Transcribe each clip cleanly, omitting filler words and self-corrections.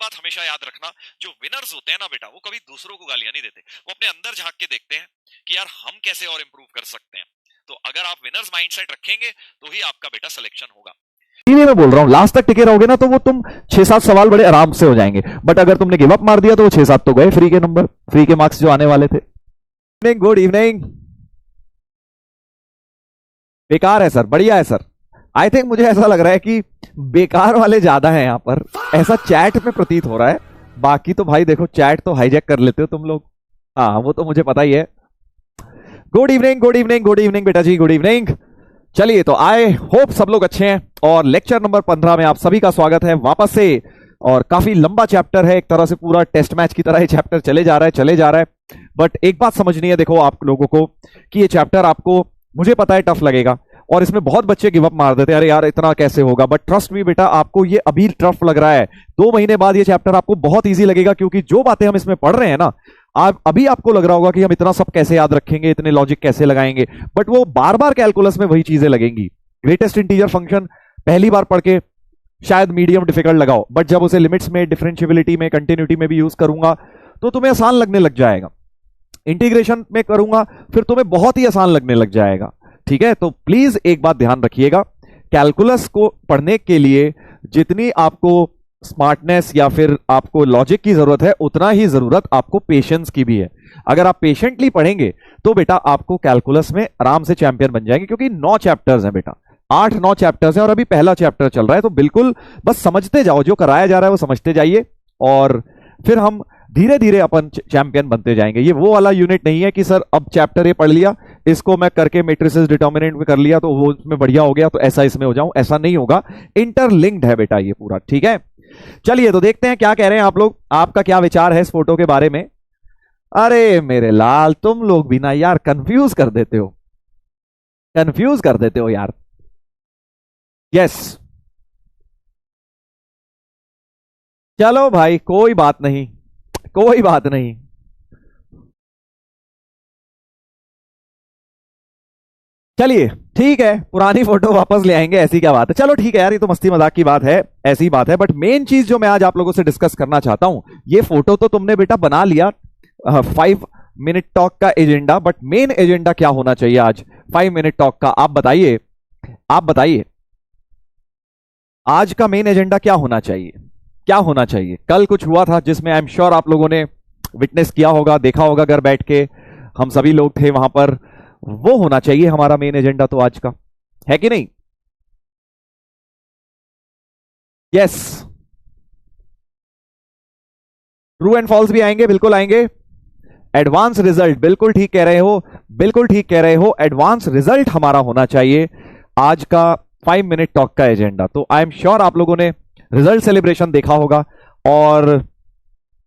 बात हमेशा याद रखना, जो विनर्स होते हैं ना बेटा, वो कभी दूसरों को गालियां नहीं देते, वो अपने अंदर झांक के देखते हैं कि यार हम कैसे और इंप्रूव कर सकते हैं। तो अगर आप विनर्स माइंडसेट रखेंगे तो ही आपका बेटा सिलेक्शन होगा। इसीलिए मैं बोल रहा हूं, लास्ट तक टिके रहोगे ना तो वो तुम 6-7 सवाल बड़े आराम से हो जाएंगे, बट अगर तुमने गिव अप मार दिया तो वो 6-7 तो गए फ्री के नंबर, फ्री के मार्क्स जो आने वाले थे। Good evening. बेकार है सर, बढ़िया है सर। आई थिंक मुझे ऐसा लग रहा है कि बेकार वाले ज्यादा हैं यहां पर, ऐसा चैट में प्रतीत हो रहा है। बाकी तो भाई देखो, चैट तो हाईजैक कर लेते हो तुम लोग, हाँ वो तो मुझे पता ही है। Good evening, good evening, good evening बेटा जी, गुड इवनिंग। चलिए, तो आई होप सब लोग अच्छे हैं, और लेक्चर नंबर 15 में आप सभी का स्वागत है वापस से। और काफी लंबा चैप्टर है, एक तरह से पूरा टेस्ट मैच की तरह ये चैप्टर चले जा रहा है। बट एक बात समझनी है देखो आप लोगों को, कि ये चैप्टर आपको, मुझे पता है टफ लगेगा, और इसमें बहुत बच्चे गिव अप मार देते हैं, अरे यार इतना कैसे होगा, बट ट्रस्ट मी बेटा, आपको ये अभी टफ लग रहा है, 2 महीने बाद ये चैप्टर आपको बहुत इजी लगेगा, क्योंकि जो बातें हम इसमें पढ़ रहे हैं ना, आप अभी आपको लग रहा होगा कि हम इतना सब कैसे याद रखेंगे, इतने लॉजिक कैसे लगाएंगे, बट वो बार बार कैलकुलस में वही चीजें लगेंगी। ग्रेटेस्ट इंटीजर फंक्शन पहली बार पढ़ के शायद मीडियम डिफिकल्ट लगाओ, बट जब उसे लिमिट्स में, डिफरेंशियबिलिटी में, कंटिन्यूटी में भी यूज करूंगा तो तुम्हें आसान लगने लग जाएगा। इंटीग्रेशन में करूंगा फिर तुम्हें बहुत ही आसान लगने लग जाएगा। ठीक है, तो प्लीज एक बात ध्यान रखिएगा, कैलकुलस को पढ़ने के लिए जितनी आपको स्मार्टनेस या फिर आपको लॉजिक की जरूरत है, उतना ही जरूरत आपको पेशेंस की भी है। अगर आप पेशेंटली पढ़ेंगे तो बेटा आपको कैलकुलस में आराम से चैंपियन बन जाएंगे, क्योंकि 9 चैप्टर्स हैं बेटा, 8-9 चैप्टर्स हैं, और अभी पहला चैप्टर चल रहा है, तो बिल्कुल बस समझते जाओ, जो कराया जा रहा है वो समझते जाइए, और फिर हम धीरे धीरे अपन चैंपियन बनते जाएंगे। ये वो वाला यूनिट नहीं है कि सर अब चैप्टर ये पढ़ लिया, इसको मैं करके मैट्रिसेस डिटर्मिनेंट में कर लिया तो वो इसमें बढ़िया हो गया तो ऐसा इसमें हो जाऊं, ऐसा नहीं होगा। इंटरलिंक्ड है बेटा ये पूरा। ठीक है, चलिए तो देखते हैं क्या कह रहे हैं आप लोग, आपका क्या विचार है इस फोटो के बारे में। अरे मेरे लाल, तुम लोग भी ना यार कंफ्यूज कर देते हो, कंफ्यूज कर देते हो यार। यस, चलो भाई कोई बात नहीं, कोई बात नहीं। चलिए ठीक है, पुरानी फोटो वापस ले आएंगे, ऐसी क्या बात है। चलो ठीक है यार, ये तो मस्ती मजाक की बात है, ऐसी बात है, बट मेन चीज जो मैं आज आप लोगों से डिस्कस करना चाहता हूं, ये फोटो तो तुमने बेटा बना लिया 5 मिनट टॉक का एजेंडा, बट मेन एजेंडा क्या होना चाहिए आज 5 मिनट टॉक का, आप बताइए, आप बताइए आज का मेन एजेंडा क्या होना चाहिए, क्या होना चाहिए। कल कुछ हुआ था जिसमें आई एम श्योर आप लोगों ने विटनेस किया होगा, देखा होगा घर बैठ के, हम सभी लोग थे वहां पर, वो होना चाहिए हमारा मेन एजेंडा तो आज का, है कि नहीं। यस, ट्रू एंड फॉल्स भी आएंगे, बिल्कुल आएंगे। एडवांस रिजल्ट, बिल्कुल ठीक कह रहे हो, बिल्कुल ठीक कह रहे हो, एडवांस रिजल्ट हमारा होना चाहिए आज का 5 मिनट टॉक का एजेंडा। तो आई एम श्योर आप लोगों ने रिजल्ट सेलिब्रेशन देखा होगा, और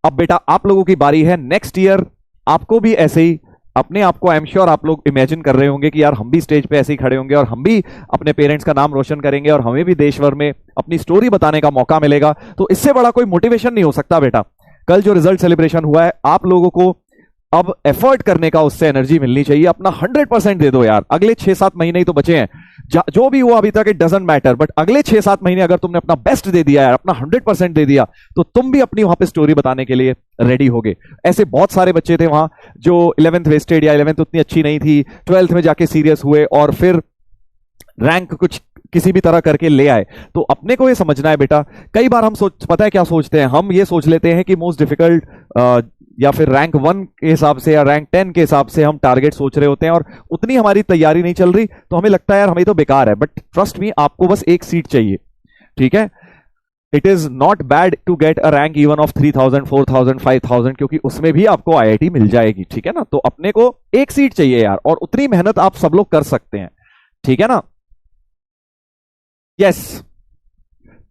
अब बेटा आप लोगों की बारी है। नेक्स्ट ईयर आपको भी ऐसे ही अपने आप को, आई एम श्योर आप लोग इमेजिन कर रहे होंगे कि यार हम भी स्टेज पे ऐसे ही खड़े होंगे और हम भी अपने पेरेंट्स का नाम रोशन करेंगे और हमें भी देश भर में अपनी स्टोरी बताने का मौका मिलेगा। तो इससे बड़ा कोई मोटिवेशन नहीं हो सकता बेटा। कल जो रिजल्ट सेलिब्रेशन हुआ है, आप लोगों को अब एफर्ट करने का उससे एनर्जी मिलनी चाहिए, अपना 100% दे दो यार। अगले 6-7 महीने ही तो बचे हैं, जो भी हुआ अभी तक इट डजंट मैटर, बट अगले 6-7 महीने अगर तुमने अपना बेस्ट दे दिया यार, अपना 100% दे दिया, तो तुम भी अपनी वहां पे स्टोरी बताने के लिए रेडी होगे। ऐसे बहुत सारे बच्चे थे वहां जो 11th वेस्टेड, या 11th उतनी अच्छी नहीं थी, 12th में जाके सीरियस हुए और फिर रैंक कुछ किसी भी तरह करके ले आए। तो अपने को ये समझना है बेटा, कई बार हम पता है क्या सोचते हैं, हम ये सोच लेते हैं कि मोस्ट डिफिकल्ट या फिर रैंक 1 के हिसाब से या रैंक 10 के हिसाब से हम टारगेट सोच रहे होते हैं, और उतनी हमारी तैयारी नहीं चल रही, तो हमें लगता है यार हमें तो बेकार है। बट ट्रस्ट मी, आपको बस एक सीट चाहिए, ठीक है। It is not bad to get a rank even of 3000, 4000, 5000, क्योंकि उसमें भी आपको आईआईटी मिल जाएगी, ठीक है ना। तो अपने को एक सीट चाहिए यार, और उतनी मेहनत आप सब लोग कर सकते हैं, ठीक है ना। यस,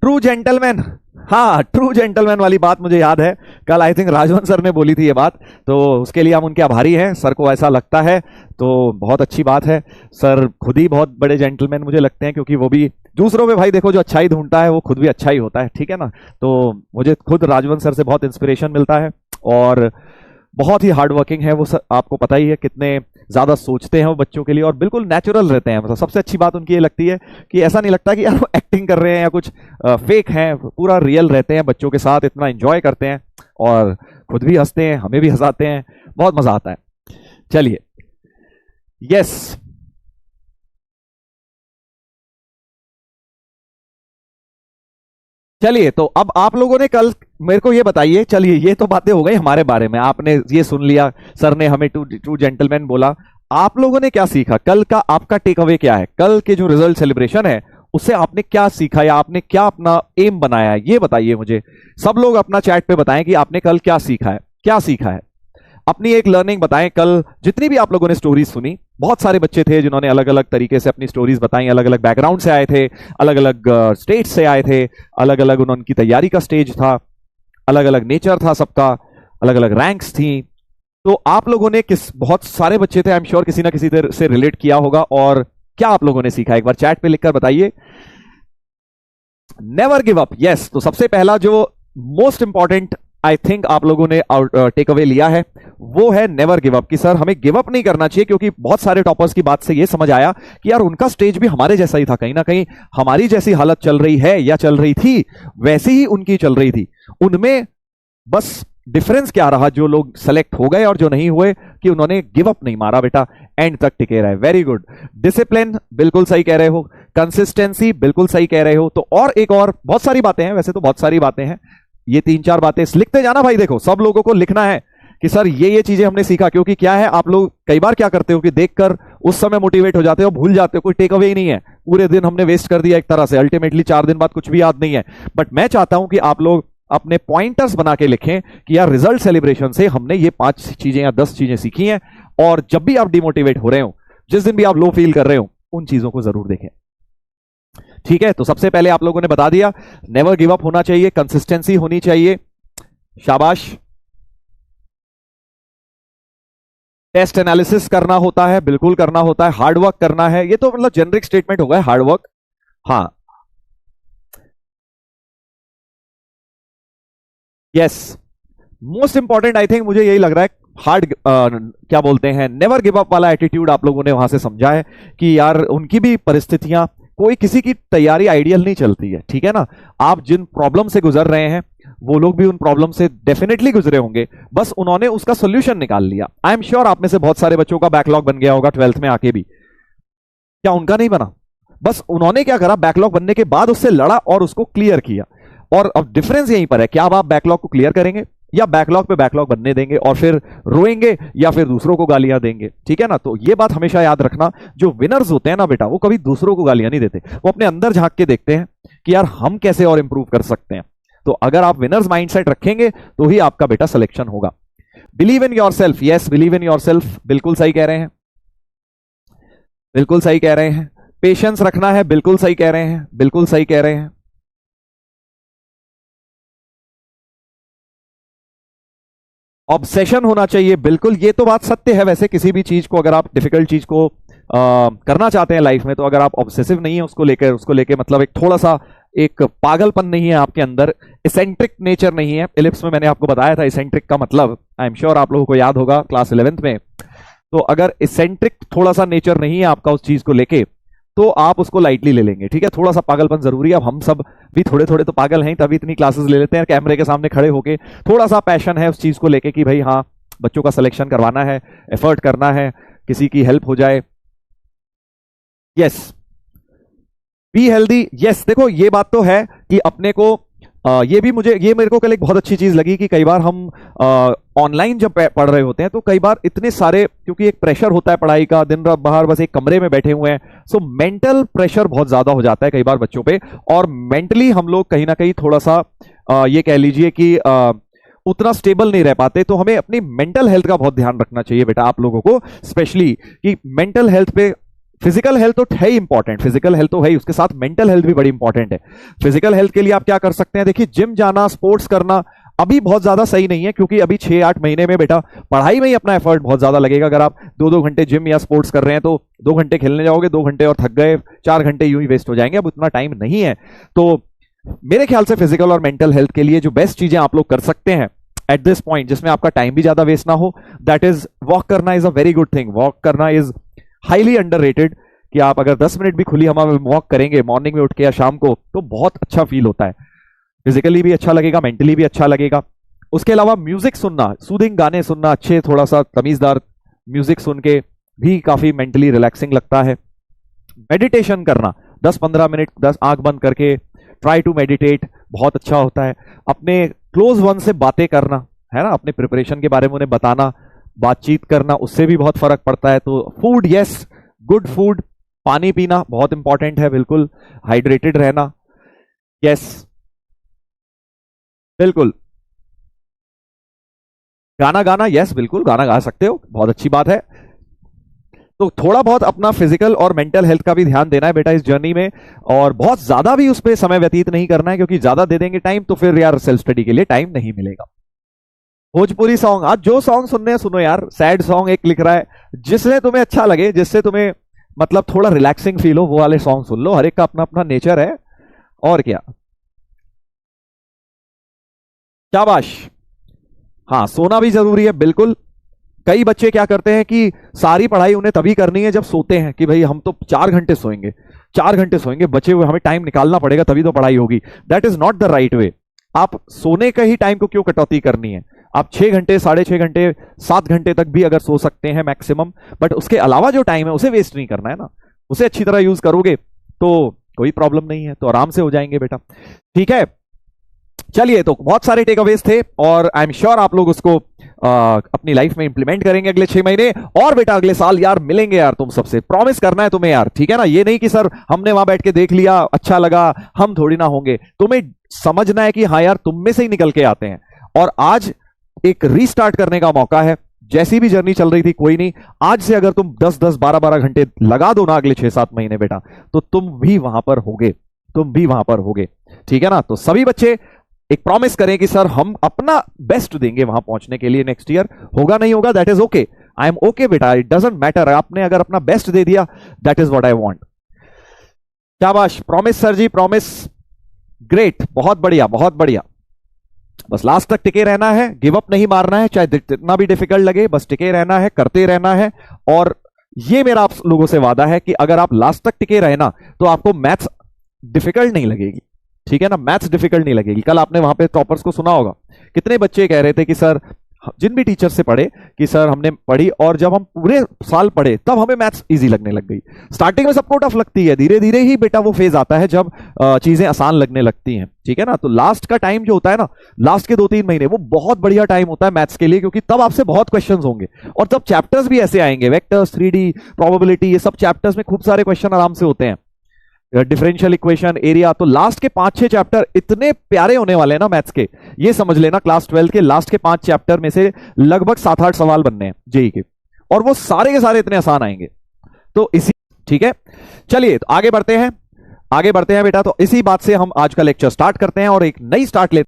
ट्रू जेंटलमैन, हाँ ट्रू जेंटलमैन वाली बात मुझे याद है, कल आई थिंक राजवंश सर ने बोली थी ये बात, तो उसके लिए हम उनके आभारी हैं। सर को ऐसा लगता है तो बहुत अच्छी बात है। सर खुद ही बहुत बड़े जेंटलमैन मुझे लगते हैं, क्योंकि वो भी दूसरों में भाई देखो जो अच्छाई ढूंढता है वो खुद भी अच्छा ही होता है, ठीक है ना। तो मुझे खुद राजवंश सर से बहुत इंस्पिरेशन मिलता है, और बहुत ही हार्ड वर्किंग है वो, आपको पता ही है कितने ज्यादा सोचते हैं वो बच्चों के लिए, और बिल्कुल नेचुरल रहते हैं। मतलब सबसे अच्छी बात उनकी ये लगती है कि ऐसा नहीं लगता कि यार वो एक्टिंग कर रहे हैं या कुछ फेक हैं, पूरा रियल रहते हैं बच्चों के साथ, इतना एंजॉय करते हैं और खुद भी हंसते हैं, हमें भी हंसाते हैं, बहुत मजा आता है। चलिए, यस, चलिए, तो अब आप लोगों ने कल मेरे को ये बताइए, चलिए ये तो बातें हो गई हमारे बारे में, आपने ये सुन लिया, सर ने हमें टू जेंटलमैन बोला, आप लोगों ने क्या सीखा कल का, आपका टेक अवे क्या है कल के जो रिजल्ट सेलिब्रेशन है उससे आपने क्या सीखा या आपने क्या अपना एम बनाया है, ये बताइए मुझे। सब लोग अपना चैट पे बताएं कि आपने कल क्या सीखा है, क्या सीखा है, अपनी एक लर्निंग बताएं। कल जितनी भी आप लोगों ने स्टोरीज सुनी, बहुत सारे बच्चे थे जिन्होंने अलग अलग तरीके से अपनी स्टोरीज बताई, अलग अलग बैकग्राउंड से आए थे, अलग अलग स्टेट से आए थे, अलग अलग उनकी तैयारी का स्टेज था, अलग अलग नेचर था सबका, अलग अलग रैंक्स थी। तो आप लोगों ने बहुत सारे बच्चे थे, आई एम श्योर किसी ना किसी तरह से रिलेट किया होगा, और क्या आप लोगों ने सीखा एक बार चैट पे लिखकर बताइए। Never give up, yes. तो सबसे पहला जो मोस्ट इंपॉर्टेंट आई थिंक आप लोगों ने टेक अवे लिया है वो है नेवर गिव अप, कि सर हमें गिव अप नहीं करना चाहिए, क्योंकि बहुत सारे टॉपर्स की बात से ये समझ आया कि यार उनका स्टेज भी हमारे जैसा ही था, कहीं ना कहीं हमारी जैसी हालत चल रही है या चल रही थी वैसी ही उनकी चल रही थी। उनमें बस डिफरेंस क्या रहा, जो लोग सेलेक्ट हो गए और जो नहीं हुए, कि उन्होंने गिव अप नहीं मारा बेटा, एंड तक टिके रहे। Very good. डिसिप्लिन बिल्कुल सही कह रहे हो, कंसिस्टेंसी बिल्कुल सही कह रहे हो। तो और एक और बहुत सारी बातें हैं, वैसे तो बहुत सारी बातें हैं, ये 3-4 बातें लिखते जाना भाई। देखो सब लोगों को लिखना है कि सर ये चीजें हमने सीखा, क्योंकि क्या है आप लोग कई बार क्या करते हो कि देखकर उस समय मोटिवेट हो जाते हो, भूल जाते हो, कोई टेक अवे ही नहीं है, पूरे दिन हमने वेस्ट कर दिया एक तरह से, अल्टीमेटली 4 दिन बाद कुछ भी याद नहीं है। बट मैं चाहता हूं कि आप लोग अपने पॉइंटर्स बना के लिखें कि यार रिजल्ट सेलिब्रेशन से हमने ये 5 चीजें या 10 चीजें सीखी हैं, और जब भी आप डिमोटिवेट हो रहे हो, जिस दिन भी आप लो फील कर रहे हो, उन चीजों को जरूर देखें। ठीक है, तो सबसे पहले आप लोगों ने बता दिया नेवर गिव अप होना चाहिए, कंसिस्टेंसी होनी चाहिए, शाबाश। टेस्ट एनालिसिस करना होता है, बिल्कुल करना होता है, हार्ड वर्क करना है, ये तो मतलब जेनरिक स्टेटमेंट हो गया हार्ड वर्क। हाँ, yes, most important I think मुझे यही लग रहा है, हार्ड क्या बोलते हैं, नेवर गिव अप वाला एटीट्यूड आप लोगों ने वहां से समझा है कि यार उनकी भी परिस्थितियां, कोई किसी की तैयारी आइडियल नहीं चलती है, ठीक है ना। आप जिन प्रॉब्लम से गुजर रहे हैं वो लोग भी उन प्रॉब्लम से डेफिनेटली गुजरे होंगे, बस उन्होंने उसका सोल्यूशन निकाल लिया। आई एम श्योर आप में से बहुत सारे बच्चों का बैकलॉग बन गया होगा 12th में आके भी, क्या उनका नहीं बना? बस उन्होंने क्या करा, बैकलॉग बनने के बाद उससे लड़ा और उसको क्लियर किया। और अब डिफरेंस यहीं पर है, क्या अब आप बैकलॉग को क्लियर करेंगे या बैकलॉग पे बैकलॉग बनने देंगे और फिर रोएंगे या फिर दूसरों को गालियां देंगे, ठीक है ना। तो ये बात हमेशा याद रखना, जो विनर्स होते हैं ना बेटा, वो कभी दूसरों को गालियां नहीं देते, वो अपने अंदर झांक के देखते हैं कि यार हम कैसे और इंप्रूव कर सकते हैं। तो अगर आप विनर्स माइंडसेट रखेंगे तो ही आपका बेटा सिलेक्शन होगा। Believe in your self, yes, believe in your self, बिल्कुल सही कह रहे हैं, बिल्कुल सही कह रहे हैं। पेशेंस रखना है, बिल्कुल सही कह रहे हैं, बिल्कुल सही कह रहे हैं। ऑब्सेशन होना चाहिए, बिल्कुल, ये तो बात सत्य है। वैसे किसी भी चीज को, अगर आप डिफिकल्ट चीज को करना चाहते हैं लाइफ में, तो अगर आप ऑब्सेसिव नहीं है उसको लेके मतलब एक थोड़ा सा एक पागलपन नहीं है आपके अंदर, इसेंट्रिक नेचर नहीं है। इलिप्स में मैंने आपको बताया था इसेंट्रिक का मतलब, आई एम श्योर आप लोगों को याद होगा क्लास 11th में। तो अगर इसेंट्रिक थोड़ा सा नेचर नहीं है आपका उस चीज को लेके, तो आप उसको लाइटली ले लेंगे, ठीक है। थोड़ा सा पागलपन जरूरी है, अब हम सब भी थोड़े थोड़े तो पागल हैं, तभी इतनी क्लासेस ले लेते हैं कैमरे के सामने खड़े होके। थोड़ा सा पैशन है उस चीज को लेके कि भाई हाँ, बच्चों का सिलेक्शन करवाना है, एफर्ट करना है, किसी की हेल्प हो जाए। Yes, be healthy, yes. देखो ये बात तो है कि अपने को ये मेरे को कल एक बहुत अच्छी चीज लगी कि कई बार हम ऑनलाइन जब पढ़ रहे होते हैं तो कई बार इतने सारे, क्योंकि एक प्रेशर होता है पढ़ाई का, दिन रात बाहर बस एक कमरे में बैठे हुए हैं, सो मेंटल प्रेशर बहुत ज्यादा हो जाता है कई बार बच्चों पे, और मेंटली हम लोग कहीं ना कहीं थोड़ा सा ये कह लीजिए कि उतना स्टेबल नहीं रह पाते। तो हमें अपनी मेंटल हेल्थ का बहुत ध्यान रखना चाहिए बेटा आप लोगों को, स्पेशली कि मेंटल हेल्थ पे, फिजिकल हेल्थ तो है ही इंपॉर्टेंट, फिजिकल हेल्थ तो है ही, उसके साथ मेंटल हेल्थ भी बड़ी इंपॉर्टेंट है। फिजिकल हेल्थ के लिए आप क्या कर सकते हैं, देखिए जिम जाना, स्पोर्ट्स करना अभी बहुत ज्यादा सही नहीं है, क्योंकि अभी 6-8 महीने में बेटा पढ़ाई में ही अपना एफर्ट बहुत ज्यादा लगेगा। अगर आप 2-2 घंटे जिम या स्पोर्ट्स कर रहे हैं तो 2 घंटे खेलने जाओगे, 2 घंटे और थक गए, 4 घंटे यूं ही वेस्ट हो जाएंगे, अब उतना टाइम नहीं है। तो मेरे ख्याल से फिजिकल और मेंटल हेल्थ के लिए जो बेस्ट चीजें आप लोग कर सकते हैं एट दिस पॉइंट जिसमें आपका टाइम भी ज्यादा वेस्ट ना हो, दैट इज वॉक करना is a very good thing. Walk करना इज हाईली अंडररेटेड, कि आप अगर 10 मिनट भी खुली हवा में वॉक करेंगे मॉर्निंग में उठ के या शाम को, तो बहुत अच्छा फील होता है, फिजिकली भी अच्छा लगेगा, मेंटली भी अच्छा लगेगा। उसके अलावा म्यूजिक सुनना, सूदिंग गाने सुनना, अच्छे थोड़ा सा तमीजदार म्यूजिक सुन के भी काफी मेंटली रिलैक्सिंग लगता है। मेडिटेशन करना 10-15 मिनट 10 आंख बंद करके ट्राई टू मेडिटेट, बहुत अच्छा होता है। अपने क्लोज वन से बातें करना, है ना, अपने प्रिपरेशन के बारे में उन्हें बताना, बातचीत करना, उससे भी बहुत फर्क पड़ता है। तो फूड, यस, गुड फूड, पानी पीना बहुत इंपॉर्टेंट है, बिल्कुल हाइड्रेटेड रहना, यस बिल्कुल। गाना गाना, यस बिल्कुल गाना गा सकते हो, बहुत अच्छी बात है। तो थोड़ा बहुत अपना फिजिकल और मेंटल हेल्थ का भी ध्यान देना है बेटा इस जर्नी में, और बहुत ज्यादा भी उस पर समय व्यतीत नहीं करना है, क्योंकि ज्यादा दे देंगे टाइम तो फिर यार सेल्फ स्टडी के लिए टाइम नहीं मिलेगा। भोजपुरी सॉन्ग, आज जो सॉन्ग सुनने हैं सुनो यार। सैड सॉन्ग एक लिख रहा है, जिससे तुम्हें अच्छा लगे, जिससे तुम्हें मतलब थोड़ा रिलैक्सिंग फील हो, वो वाले सॉन्ग सुन लो। हर एक का अपना अपना नेचर है, और क्या। शाबाश। हाँ, सोना भी जरूरी है, बिल्कुल। कई बच्चे क्या करते हैं कि सारी पढ़ाई उन्हें तभी करनी है जब सोते हैं, कि भाई हम तो 4 घंटे सोएंगे, 4 घंटे सोएंगे, बचे हुए हमें टाइम निकालना पड़ेगा तभी तो पढ़ाई होगी। That is not the right way. आप सोने का ही टाइम को क्यों कटौती करनी है? आप 6 घंटे, 6.5 घंटे, 7 घंटे तक भी अगर सो सकते हैं मैक्सिमम, बट उसके अलावा जो टाइम है उसे वेस्ट नहीं करना है ना। उसे अच्छी तरह यूज करोगे तो कोई प्रॉब्लम नहीं है, तो आराम से हो जाएंगे बेटा। ठीक है, चलिए, तो बहुत सारे टेक अवेज थे, और आई एम श्योर आप लोग उसको अपनी लाइफ में इंप्लीमेंट करेंगे अगले 6 महीने। और बेटा अगले साल यार मिलेंगे यार, तुम सबसे प्रॉमिस करना है तुम्हें यार, ठीक है ना। ये नहीं कि सर हमने वहां बैठ के देख लिया, अच्छा लगा, हम थोड़ी ना होंगे। तुम्हें समझना है कि हाँ यार तुम में से ही निकल के आते हैं, और आज एक रीस्टार्ट करने का मौका है। जैसी भी जर्नी चल रही थी कोई नहीं, आज से अगर तुम 10-10, 12-12 घंटे लगा दो ना अगले 6-7 महीने बेटा, तो तुम भी वहां पर होगे, तुम भी वहां पर होगे, ठीक है ना। तो सभी बच्चे एक प्रॉमिस करें कि सर हम अपना बेस्ट देंगे वहां पहुंचने के लिए। नेक्स्ट ईयर होगा नहीं होगा, that is okay, I am okay बेटा, इट डजंट मैटर। आपने अगर अपना बेस्ट दे दिया, that is what I want. शाबाश, प्रॉमिस सर जी, प्रॉमिस, ग्रेट, बहुत बढ़िया, बहुत बढ़िया। बस लास्ट तक टिके रहना है, गिव अप नहीं मारना है, चाहे जितना भी डिफिकल्ट लगे, बस टिके रहना है, करते रहना है। और ये मेरा आप लोगों से वादा है कि अगर आप लास्ट तक टिके रहे ना, तो आपको मैथ्स डिफिकल्ट नहीं लगेगी, ठीक है ना। मैथ्स डिफिकल्ट नहीं लगेगी। कल आपने वहां पे टॉपर्स को सुना होगा, कितने बच्चे कह रहे थे कि सर, जिन भी टीचर से पढ़े, कि सर हमने पढ़ी और जब हम पूरे साल पढ़े तब हमें मैथ्स इजी लगने लग गई। स्टार्टिंग में सबको टफ लगती है, धीरे धीरे ही बेटा वो फेज आता है जब चीजें आसान लगने लगती हैं, ठीक है ना। तो लास्ट का टाइम जो होता है ना, लास्ट के 2-3 महीने, वो बहुत बढ़िया टाइम होता है मैथ्स के लिए, क्योंकि तब आपसे बहुत क्वेश्चंस होंगे, और तब चैप्टर्स भी ऐसे आएंगे, वेक्टर्स, 3D, प्रोबेबिलिटी, ये सब चैप्टर्स में खूब सारे क्वेश्चन आराम से होते हैं, डिफरेंशियल इक्वेशन, एरिया। तो लास्ट के 5-6 चैप्टर इतने प्यारे होने वाले हैं ना मैथ्स के, ये समझ लेना क्लास 12 के लास्ट के 5 चैप्टर में से लगभग 7-8 सवाल बनने हैं जेई के, और वो सारे के सारे इतने आसान आएंगे। तो इसी, ठीक है, चलिए तो आगे बढ़ते हैं, आगे बढ़ते हैं बेटा। तो इसी बात से हम आज का लेक्चर स्टार्ट करते हैं और एक नई स्टार्ट लेते हैं।